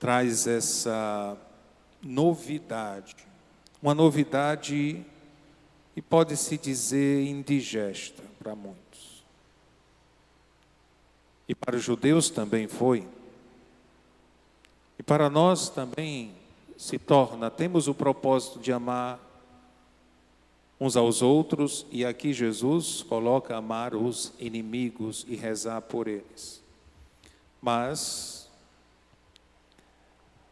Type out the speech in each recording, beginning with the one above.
traz essa novidade, uma novidade e pode-se dizer indigesta para muitos. E para os judeus também foi. E para nós também se torna, temos o propósito de amar uns aos outros, e aqui Jesus coloca amar os inimigos e rezar por eles. Mas,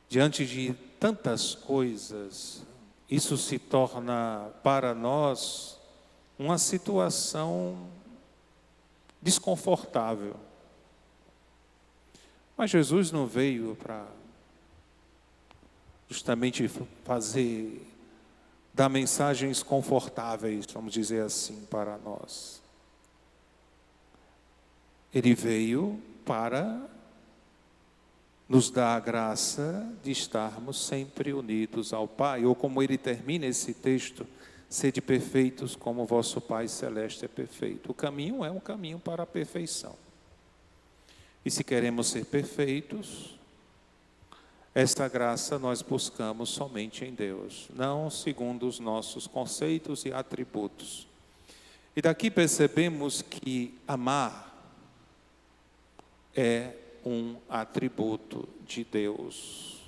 diante de tantas coisas, isso se torna para nós uma situação desconfortável. Mas Jesus não veio para justamente dar mensagens confortáveis, vamos dizer assim, para nós. Ele veio para nos dar a graça de estarmos sempre unidos ao Pai, ou como ele termina esse texto, sede perfeitos como vosso Pai Celeste é perfeito. O caminho é um caminho para a perfeição. E se queremos ser perfeitos, esta graça nós buscamos somente em Deus, não segundo os nossos conceitos e atributos. E daqui percebemos que amar é um atributo de Deus.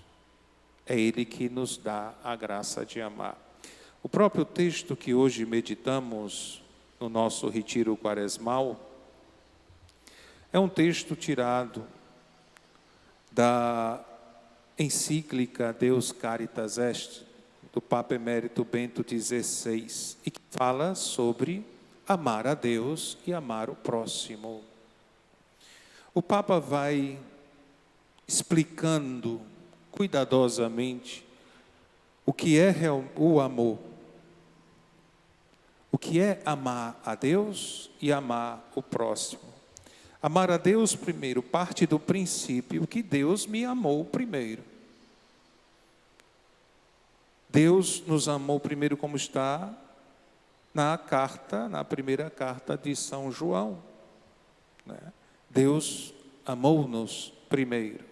É Ele que nos dá a graça de amar. O próprio texto que hoje meditamos no nosso retiro quaresmal é um texto tirado da encíclica Deus Caritas Est, do Papa Emérito Bento XVI, e que fala sobre amar a Deus e amar o próximo. O Papa vai explicando cuidadosamente o que é o amor, o que é amar a Deus e amar o próximo. Amar a Deus primeiro parte do princípio que Deus me amou primeiro. Deus nos amou primeiro, como está na primeira carta de São João, né? Deus amou-nos primeiro.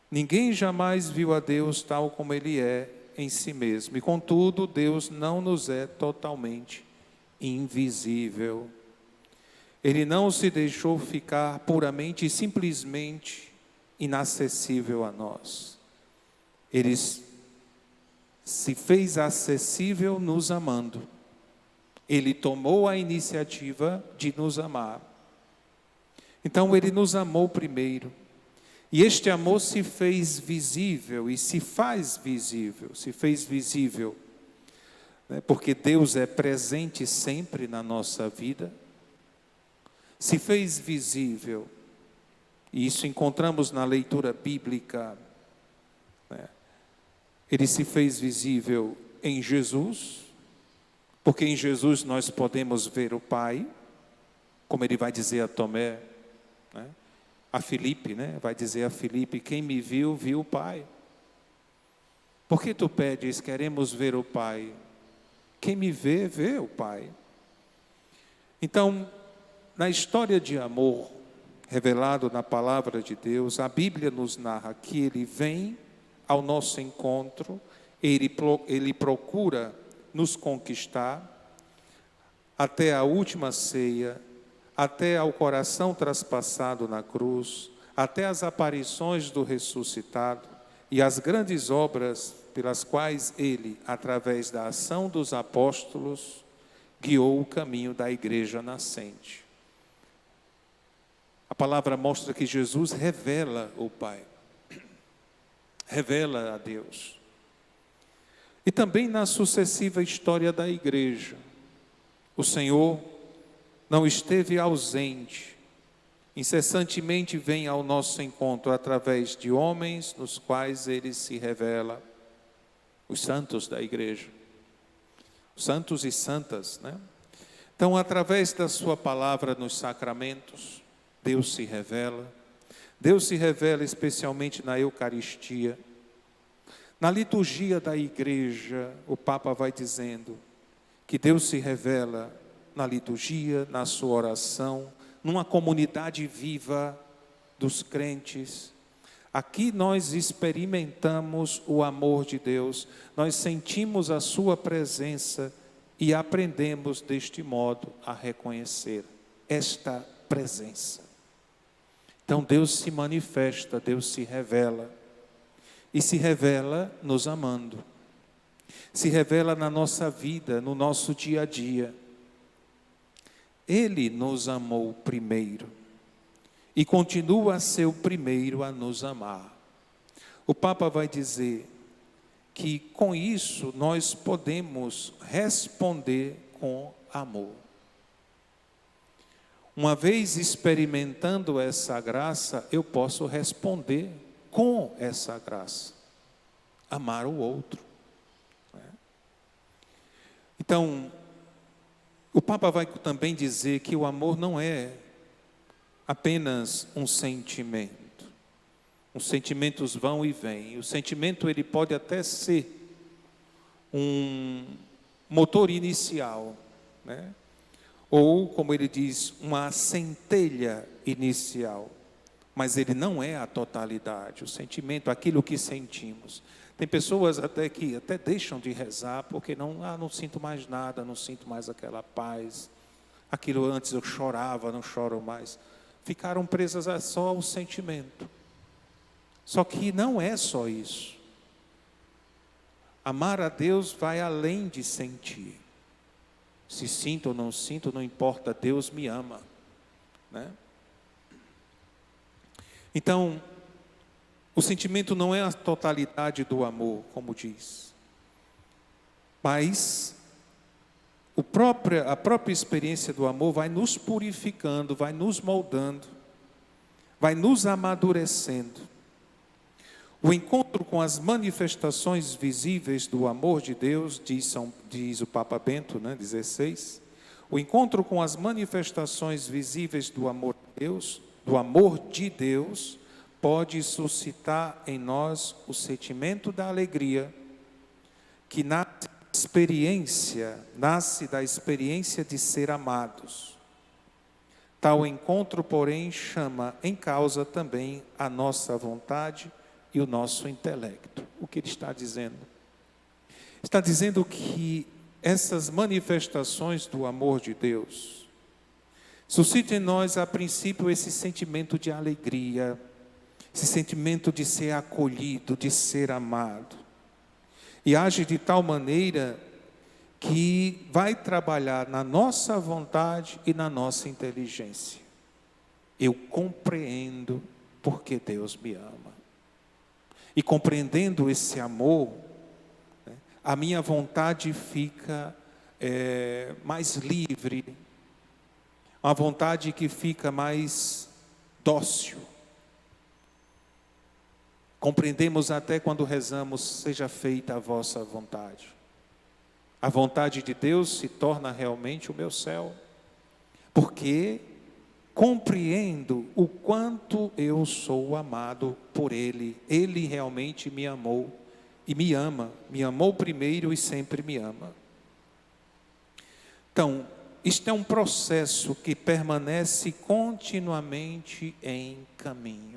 Ninguém jamais viu a Deus tal como Ele é em si mesmo. E contudo, Deus não nos é totalmente invisível. Ele não se deixou ficar puramente e simplesmente inacessível a nós. Ele se fez acessível nos amando. Ele tomou a iniciativa de nos amar. Então Ele nos amou primeiro. E este amor se fez visível e se faz visível, né? Porque Deus é presente sempre na nossa vida. Se fez visível, e isso encontramos na leitura bíblica, né? Ele se fez visível em Jesus, porque em Jesus nós podemos ver o Pai, como ele vai dizer a Tomé, né? A Filipe, né? Vai dizer a Filipe, quem me viu, viu o Pai. Por que tu pedes, queremos ver o Pai? Quem me vê, vê o Pai. Então, na história de amor revelado na palavra de Deus, a Bíblia nos narra que Ele vem ao nosso encontro, Ele procura nos conquistar até a última ceia, até ao coração traspassado na cruz, até as aparições do ressuscitado e as grandes obras pelas quais Ele, através da ação dos apóstolos, guiou o caminho da igreja nascente. A palavra mostra que Jesus revela o Pai, revela a Deus. E também na sucessiva história da igreja, o Senhor não esteve ausente, incessantemente vem ao nosso encontro através de homens nos quais Ele se revela, os santos da igreja, os santos e santas, né? Então, através da sua palavra nos sacramentos, Deus se revela especialmente na Eucaristia. Na liturgia da igreja, o Papa vai dizendo que Deus se revela na liturgia, na sua oração, numa comunidade viva dos crentes, Aqui nós experimentamos o amor de Deus, nós sentimos a sua presença e aprendemos deste modo a reconhecer esta presença. Então Deus se manifesta, Deus se revela, e se revela nos amando, se revela na nossa vida, no nosso dia a dia. Ele nos amou primeiro e continua a ser o primeiro a nos amar. O Papa vai dizer que com isso nós podemos responder com amor. Uma vez experimentando essa graça, eu posso responder com essa graça, amar o outro. Então, o Papa vai também dizer que o amor não é apenas um sentimento. Os sentimentos vão e vêm. O sentimento ele pode até ser um motor inicial, né? Ou, como ele diz, uma centelha inicial. Mas ele não é a totalidade. O sentimento, aquilo que sentimos. Tem pessoas até que até deixam de rezar porque não sinto mais nada, não sinto mais aquela paz. Aquilo antes eu chorava, não choro mais. Ficaram presas a só ao sentimento. Só que não é só isso. Amar a Deus vai além de sentir. Se sinto ou não sinto, não importa, Deus me ama, né? Então, o sentimento não é a totalidade do amor, como diz. Mas a própria experiência do amor vai nos purificando, vai nos moldando, vai nos amadurecendo. O encontro com as manifestações visíveis do amor de Deus, diz o Papa Bento, né, 16, o encontro com as manifestações visíveis do amor de Deus, pode suscitar em nós o sentimento da alegria, que nasce da experiência de ser amados. Tal encontro, porém, chama em causa também a nossa vontade e o nosso intelecto. O que ele está dizendo? Está dizendo que essas manifestações do amor de Deus suscitam em nós, a princípio, esse sentimento de alegria, esse sentimento de ser acolhido, de ser amado. E age de tal maneira que vai trabalhar na nossa vontade e na nossa inteligência. Eu compreendo porque Deus me ama. E compreendendo esse amor, né, a minha vontade fica mais livre, uma vontade que fica mais dócil. Compreendemos até quando rezamos, seja feita a vossa vontade. A vontade de Deus se torna realmente o meu céu, porque compreendo o quanto eu sou amado por Ele. Ele realmente me amou e me ama, me amou primeiro e sempre me ama. Então, isto é um processo que permanece continuamente em caminho.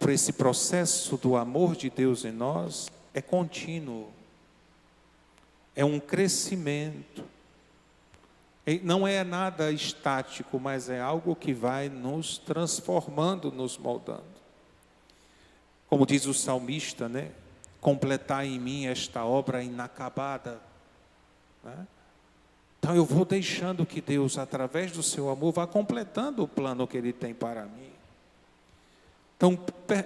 Esse processo do amor de Deus em nós é contínuo, é um crescimento, não é nada estático, mas é algo que vai nos transformando, nos moldando. Como diz o salmista, né? Completar em mim esta obra inacabada, né? Então eu vou deixando que Deus, através do seu amor, vá completando o plano que Ele tem para mim. Então,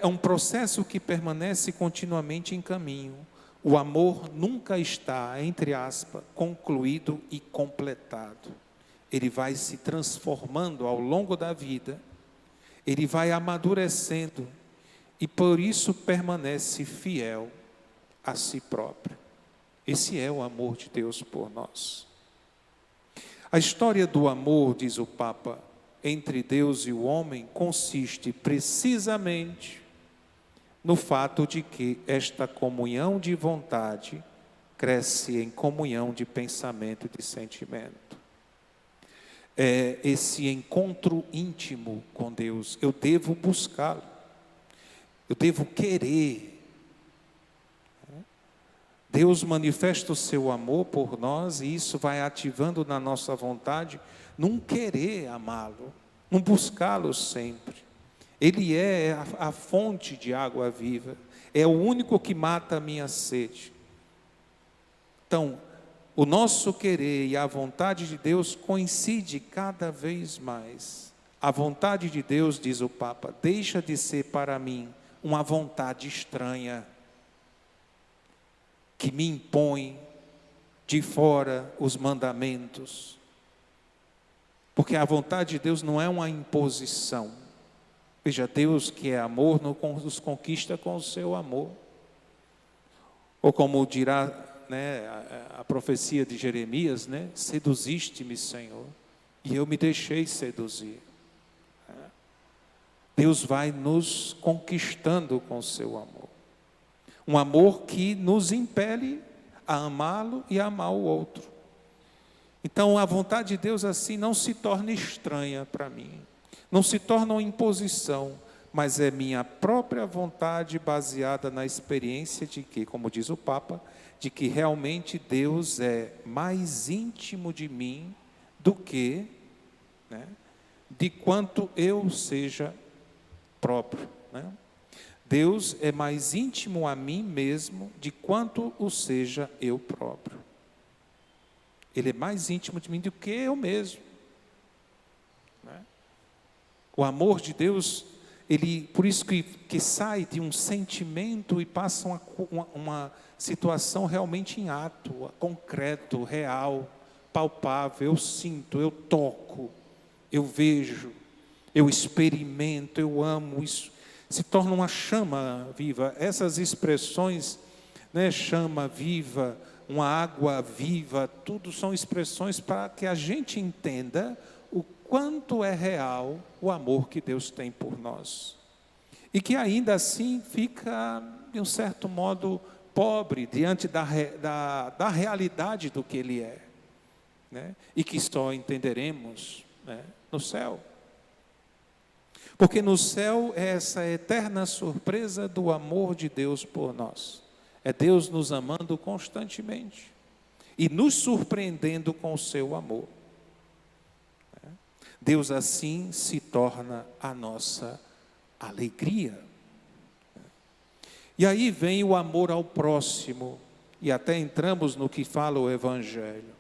é um processo que permanece continuamente em caminho. O amor nunca está, entre aspas, concluído e completado. Ele vai se transformando ao longo da vida, ele vai amadurecendo e por isso permanece fiel a si próprio. Esse é o amor de Deus por nós. A história do amor, diz o Papa, entre Deus e o homem consiste precisamente no fato de que esta comunhão de vontade cresce em comunhão de pensamento e de sentimento. É esse encontro íntimo com Deus, eu devo buscá-lo. eu devo querer. Deus manifesta o seu amor por nós e isso vai ativando na nossa vontade, num querer amá-lo, num buscá-lo sempre. Ele é a fonte de água viva, é o único que mata a minha sede. Então, o nosso querer e a vontade de Deus coincide cada vez mais. A vontade de Deus, diz o Papa, deixa de ser para mim uma vontade estranha, que me impõe de fora os mandamentos. Porque a vontade de Deus não é uma imposição. Veja, Deus que é amor, nos conquista com o seu amor. Ou como dirá, né, a profecia de Jeremias, né, seduziste-me, Senhor, e eu me deixei seduzir. Deus vai nos conquistando com o seu amor. Um amor que nos impele a amá-lo e a amar o outro. Então a vontade de Deus assim não se torna estranha para mim. Não se torna uma imposição, mas é minha própria vontade baseada na experiência de que, como diz o Papa, de que realmente Deus é mais íntimo de mim do que, né, de quanto eu seja próprio, né? Deus é mais íntimo a mim mesmo de quanto o seja eu próprio. Ele é mais íntimo de mim do que eu mesmo, né? O amor de Deus, ele, por isso que sai de um sentimento e passa uma situação realmente em ato, concreto, real, palpável. Eu sinto, eu toco, eu vejo, eu experimento, eu amo. Isso se torna uma chama viva. Essas expressões, né, chama viva, uma água viva, tudo são expressões para que a gente entenda o quanto é real o amor que Deus tem por nós. E que ainda assim fica, de um certo modo, pobre diante da realidade do que Ele é, né? E que só entenderemos, né, no céu. Porque no céu é essa eterna surpresa do amor de Deus por nós. É Deus nos amando constantemente e nos surpreendendo com o seu amor. Deus assim se torna a nossa alegria. E aí vem o amor ao próximo, e até entramos no que fala o Evangelho.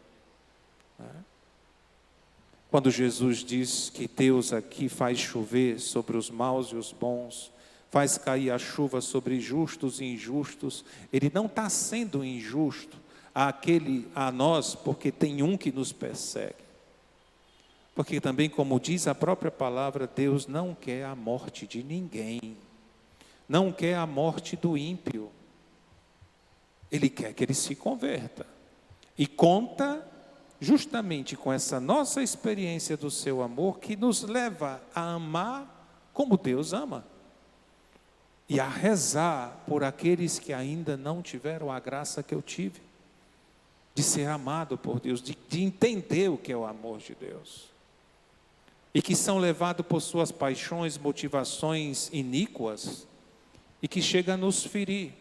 Quando Jesus diz que Deus aqui faz chover sobre os maus e os bons, faz cair a chuva sobre justos e injustos, Ele não está sendo injusto a nós, porque tem um que nos persegue. Porque também, como diz a própria palavra, Deus não quer a morte de ninguém, não quer a morte do ímpio. Ele quer que ele se converta. E conta justamente com essa nossa experiência do seu amor, que nos leva a amar como Deus ama. E a rezar por aqueles que ainda não tiveram a graça que eu tive, de ser amado por Deus, de entender o que é o amor de Deus. E que são levados por suas paixões, motivações iníquas, e que chega a nos ferir.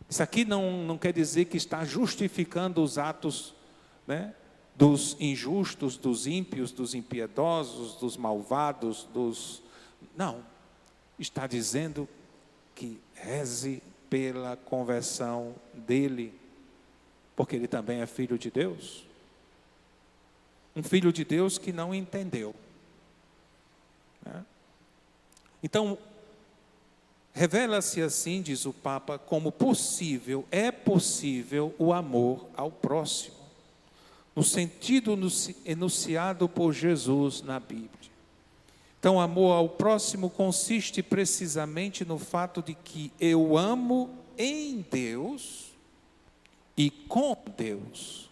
Isso aqui não quer dizer que está justificando os atos, né, dos injustos, dos ímpios, dos impiedosos, dos malvados, não, está dizendo que reze pela conversão dele, porque ele também é filho de Deus. Um filho de Deus que não entendeu, né? Então, revela-se assim, diz o Papa, como possível, é possível o amor ao próximo, no sentido enunciado por Jesus na Bíblia. Então, amor ao próximo consiste precisamente no fato de que eu amo em Deus e com Deus.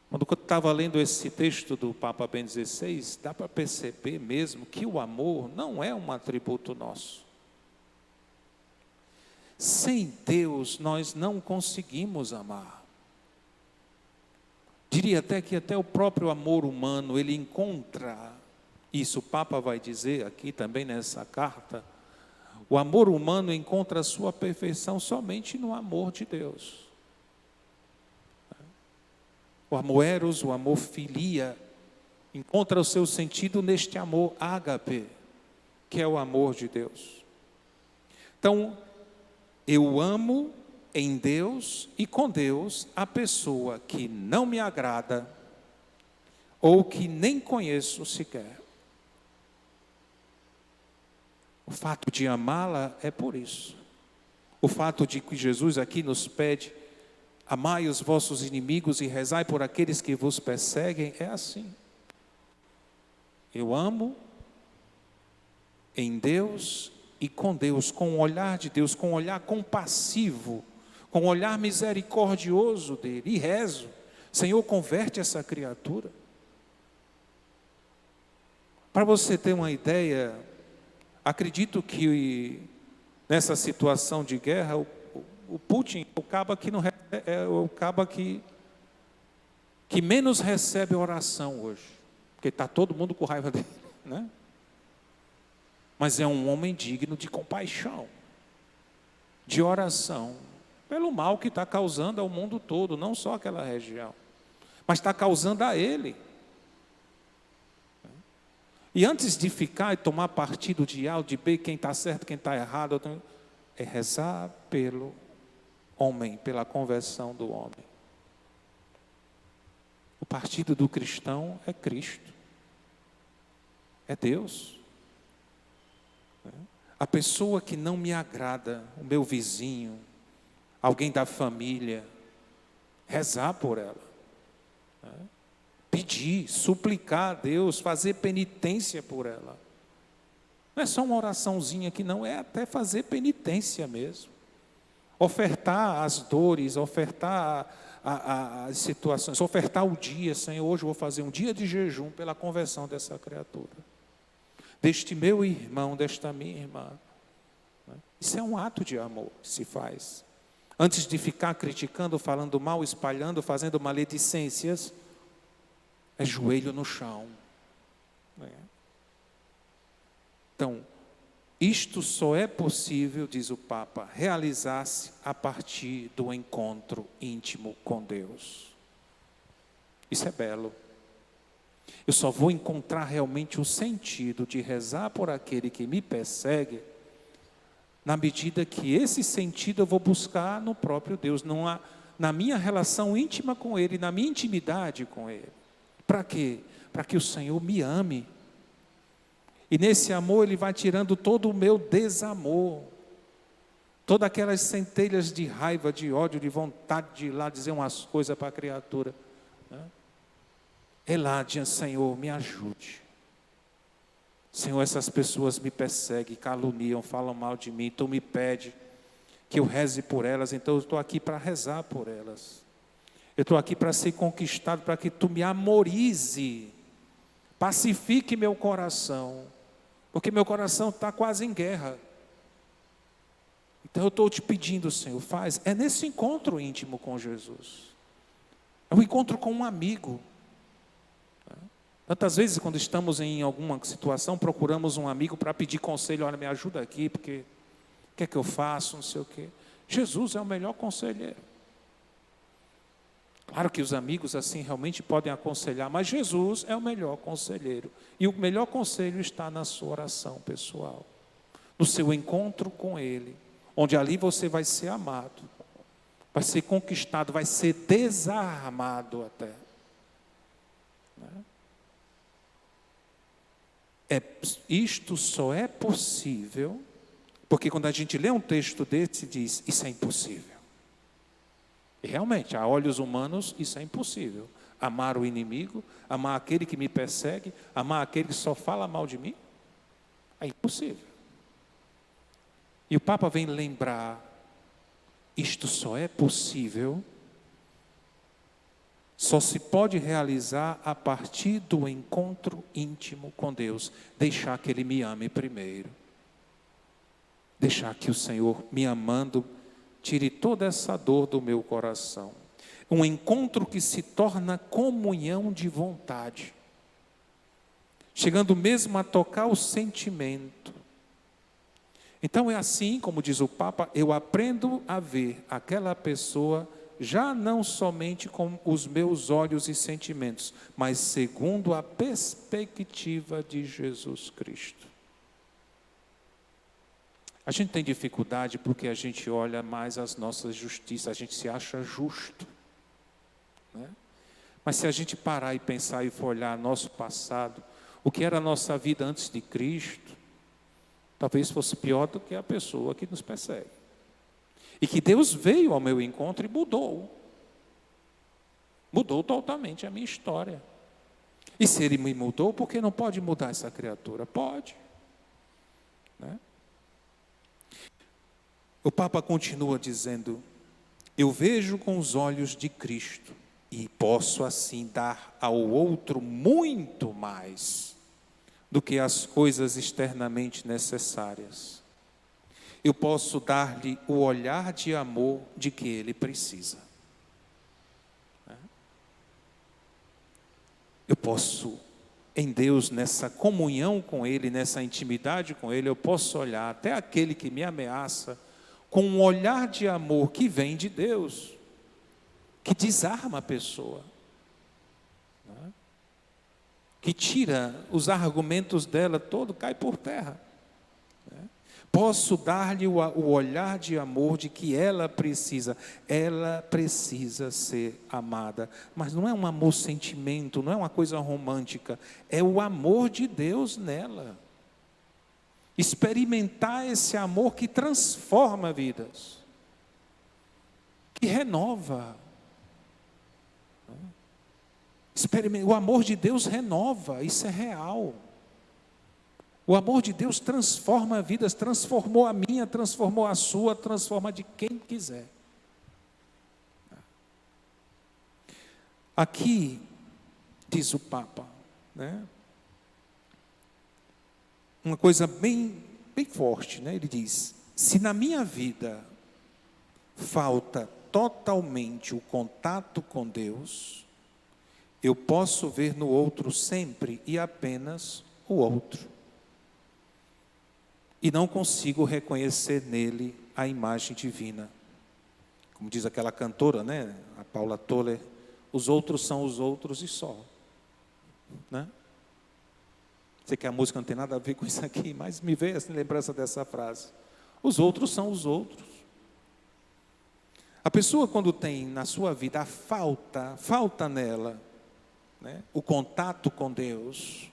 Quando eu estava lendo esse texto do Papa Bento XVI, dá para perceber mesmo que o amor não é um atributo nosso. Sem Deus nós não conseguimos amar. Diria até que até o próprio amor humano, ele encontra, isso o Papa vai dizer aqui também nessa carta, O amor humano encontra a sua perfeição somente no amor de Deus. O amor eros, o amor filia, encontra o seu sentido neste amor ágape, que é o amor de Deus. Então, eu amo em Deus e com Deus a pessoa que não me agrada ou que nem conheço sequer. O fato de amá-la é por isso. O fato de que Jesus aqui nos pede: amai os vossos inimigos e rezai por aqueles que vos perseguem, é assim. Eu amo em Deus e com Deus, com o olhar de Deus, com o olhar compassivo, com o olhar misericordioso dele, e rezo: Senhor, converte essa criatura. Para você ter uma ideia, acredito que nessa situação de guerra, o Putin é o caba que, não, é o caba que menos recebe oração hoje, porque está todo mundo com raiva dele, né? Mas é um homem digno de compaixão, de oração, pelo mal que está causando ao mundo todo, não só aquela região, mas está causando a ele. E antes de ficar e tomar partido de A ou de B, quem está certo, quem está errado, é rezar pelo homem, pela conversão do homem. O partido do cristão é Cristo, é Deus. A pessoa que não me agrada, o meu vizinho, alguém da família, rezar por ela, pedir, suplicar a Deus, fazer penitência por ela. Não é só uma oraçãozinha que não, é até fazer penitência mesmo. Ofertar as dores, ofertar as situações, ofertar o dia: Senhor, hoje eu vou fazer um dia de jejum pela conversão dessa criatura, deste meu irmão, desta minha irmã. Isso é um ato de amor que se faz. Antes de ficar criticando, falando mal, espalhando, fazendo maledicências, é joelho no chão. Então, isto só é possível, diz o Papa, realizar-se a partir do encontro íntimo com Deus. Isso é belo. Eu só vou encontrar realmente o sentido de rezar por aquele que me persegue na medida que esse sentido eu vou buscar no próprio Deus, na minha relação íntima com Ele, na minha intimidade com Ele. Para quê? Para que o Senhor me ame. E nesse amor Ele vai tirando todo o meu desamor, todas aquelas centelhas de raiva, de ódio, de vontade de ir lá dizer umas coisas para a criatura. É lá, diante, Senhor, me ajude. Senhor, essas pessoas me perseguem, caluniam, falam mal de mim. Tu me pede que eu reze por elas, então eu estou aqui para rezar por elas. Eu estou aqui para ser conquistado, para que Tu me amorize, pacifique meu coração, porque meu coração está quase em guerra. Então eu estou te pedindo, Senhor, faz. É nesse encontro íntimo com Jesus. É um encontro com um amigo. Tantas vezes, quando estamos em alguma situação, procuramos um amigo para pedir conselho: olha, me ajuda aqui, porque o que é que eu faço, não sei o quê. Jesus é o melhor conselheiro. Claro que os amigos assim realmente podem aconselhar, mas Jesus é o melhor conselheiro. E o melhor conselho está na sua oração pessoal, no seu encontro com Ele, onde ali você vai ser amado, vai ser conquistado, vai ser desarmado até. Isto só é possível, porque quando a gente lê um texto desse, diz: isso é impossível. E realmente, a olhos humanos, isso é impossível. Amar o inimigo, amar aquele que me persegue, amar aquele que só fala mal de mim, é impossível. E o Papa vem lembrar: isto só é possível, só se pode realizar a partir do encontro íntimo com Deus. Deixar que Ele me ame primeiro. Deixar que o Senhor, me amando, tire toda essa dor do meu coração. Um encontro que se torna comunhão de vontade, chegando mesmo a tocar o sentimento. Então é assim, como diz o Papa, eu aprendo a ver aquela pessoa já não somente com os meus olhos e sentimentos, mas segundo a perspectiva de Jesus Cristo. A gente tem dificuldade porque a gente olha mais as nossas justiças, a gente se acha justo, né? Mas se a gente parar e pensar e for olhar nosso passado, o que era a nossa vida antes de Cristo, talvez fosse pior do que a pessoa que nos persegue. E que Deus veio ao meu encontro e mudou totalmente a minha história. E se Ele me mudou, por que não pode mudar essa criatura? Pode, né? O Papa continua dizendo: eu vejo com os olhos de Cristo e posso assim dar ao outro muito mais do que as coisas externamente necessárias. Eu posso dar-lhe o olhar de amor de que ele precisa. Eu posso, em Deus, nessa comunhão com Ele, nessa intimidade com Ele, eu posso olhar até aquele que me ameaça com um olhar de amor que vem de Deus, que desarma a pessoa, né? Que tira os argumentos dela todo, cai por terra, né? Posso dar-lhe o olhar de amor de que ela precisa ser amada, mas não é um amor sentimento, não é uma coisa romântica, é o amor de Deus nela. Experimentar esse amor que transforma vidas, que renova. O amor de Deus renova, isso é real. O amor de Deus transforma vidas, transformou a minha, transformou a sua, transforma de quem quiser. Aqui, diz o Papa, né? Uma coisa bem forte, né? Ele diz: se na minha vida falta totalmente o contato com Deus, eu posso ver no outro sempre e apenas o outro, e não consigo reconhecer nele a imagem divina. Como diz aquela cantora, né? A Paula Toller, os outros são os outros e só, né? Sei que a música não tem nada a ver com isso aqui, mas me veio a lembrança dessa frase. Os outros são os outros. A pessoa, quando tem na sua vida a falta nela, né, o contato com Deus,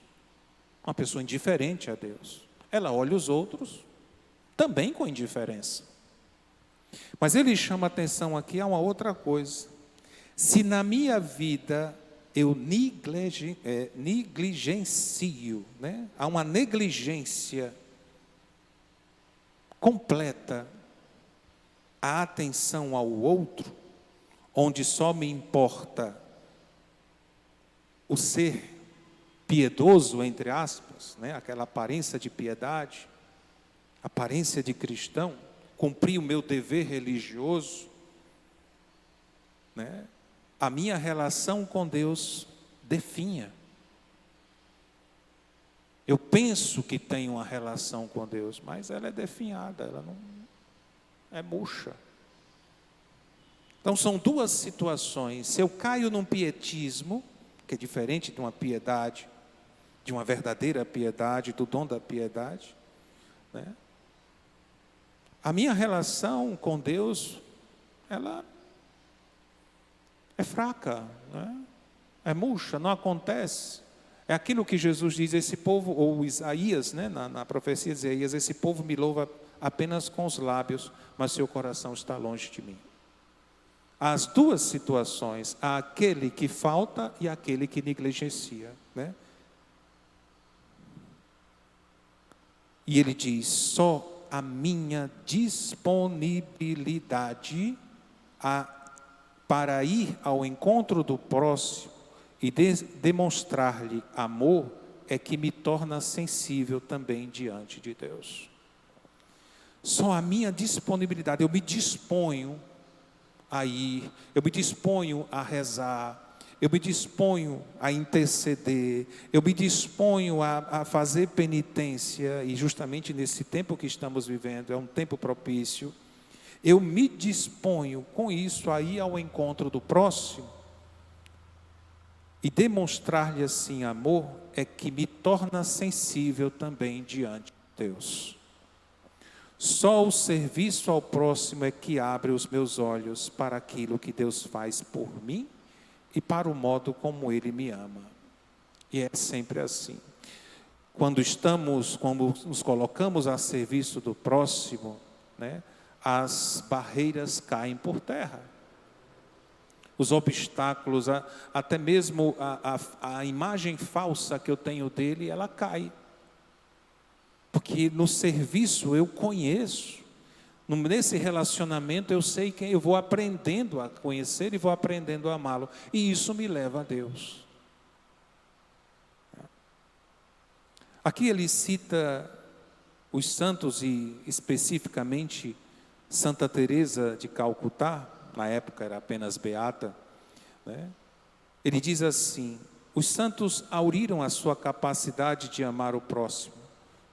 uma pessoa indiferente a Deus, ela olha os outros também com indiferença. Mas ele chama a atenção aqui a uma outra coisa. Se na minha vida eu negligencio, né? Há uma negligência completa a atenção ao outro, onde só me importa o ser piedoso, entre aspas, né? Aquela aparência de piedade, aparência de cristão, cumprir o meu dever religioso, né? A minha relação com Deus definha. Eu penso que tenho uma relação com Deus, mas ela é definhada, ela não é murcha. Então são duas situações. Se eu caio num pietismo, que é diferente de uma piedade, de uma verdadeira piedade, do dom da piedade, né? A minha relação com Deus, ela é fraca, né? É murcha, não acontece. É aquilo que Jesus diz: esse povo, ou Isaías, né? na profecia de Isaías, esse povo me louva apenas com os lábios, mas seu coração está longe de mim. As duas situações, há aquele que falta e aquele que negligencia, né? E ele diz: só a minha disponibilidade para ir ao encontro do próximo e demonstrar-lhe amor é que me torna sensível também diante de Deus. Só a minha disponibilidade, eu me disponho a ir, eu me disponho a rezar, eu me disponho a interceder, eu me disponho a fazer penitência, e justamente nesse tempo que estamos vivendo, é um tempo propício, eu me disponho com isso a ir ao encontro do próximo, e demonstrar-lhe assim amor, é que me torna sensível também diante de Deus. Só o serviço ao próximo é que abre os meus olhos para aquilo que Deus faz por mim e para o modo como Ele me ama. E é sempre assim. Quando nos colocamos a serviço do próximo, né, as barreiras caem por terra. Os obstáculos, até mesmo a imagem falsa que eu tenho dele, ela cai. Porque no serviço eu conheço, nesse relacionamento eu sei quem, eu vou aprendendo a conhecer e vou aprendendo a amá-lo. E isso me leva a Deus. Aqui ele cita os santos e especificamente Santa Teresa de Calcutá, na época era apenas beata, né? Ele diz assim: os santos auriram a sua capacidade de amar o próximo,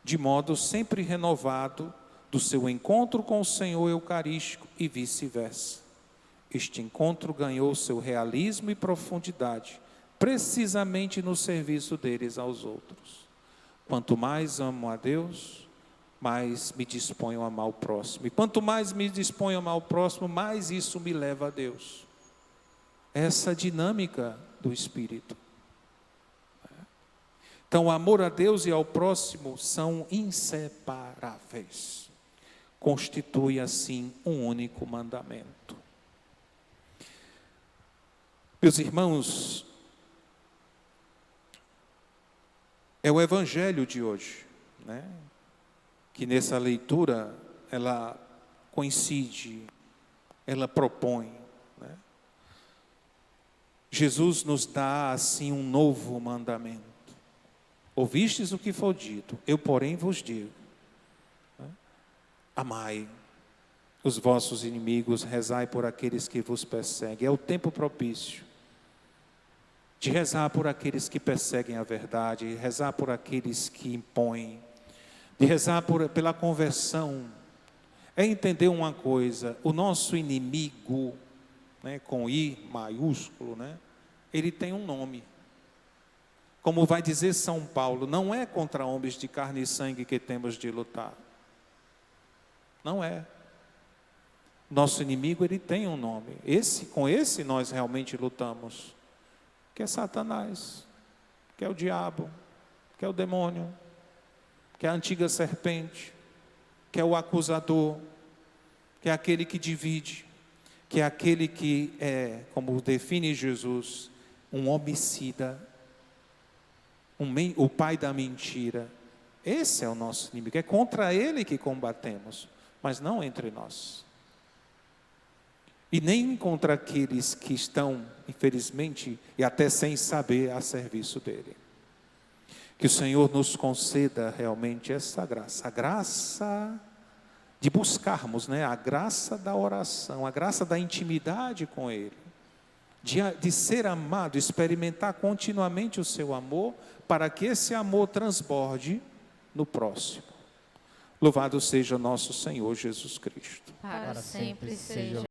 de modo sempre renovado do seu encontro com o Senhor Eucarístico e vice-versa. Este encontro ganhou seu realismo e profundidade, precisamente no serviço deles aos outros. Quanto mais amo a Deus, mais me disponho a amar o próximo. E quanto mais me disponho a amar o próximo, mais isso me leva a Deus. Essa dinâmica do Espírito. Então, o amor a Deus e ao próximo são inseparáveis. Constitui, assim, um único mandamento. Meus irmãos, é o Evangelho de hoje, né? Que nessa leitura, ela coincide, ela propõe, né? Jesus nos dá, assim, um novo mandamento. Ouvistes o que foi dito, eu porém vos digo, né? Amai os vossos inimigos, rezai por aqueles que vos perseguem. É o tempo propício de rezar por aqueles que perseguem a verdade, rezar por aqueles que impõem, de rezar pela conversão. É entender uma coisa: o nosso inimigo, né, com I maiúsculo, né, ele tem um nome. Como vai dizer São Paulo, não é contra homens de carne e sangue que temos de lutar. Não é. Nosso inimigo, ele tem um nome. Com esse nós realmente lutamos. Que é Satanás, que é o diabo, que é o demônio, que é a antiga serpente, que é o acusador, que é aquele que divide, que é aquele que é, como define Jesus, um homicida, o pai da mentira. Esse é o nosso inimigo, é contra ele que combatemos, mas não entre nós. E nem contra aqueles que estão, infelizmente, e até sem saber, a serviço dele. Que o Senhor nos conceda realmente essa graça, a graça de buscarmos, né? A graça da oração, a graça da intimidade com Ele, de ser amado, experimentar continuamente o seu amor, para que esse amor transborde no próximo. Louvado seja nosso Senhor Jesus Cristo. Para sempre seja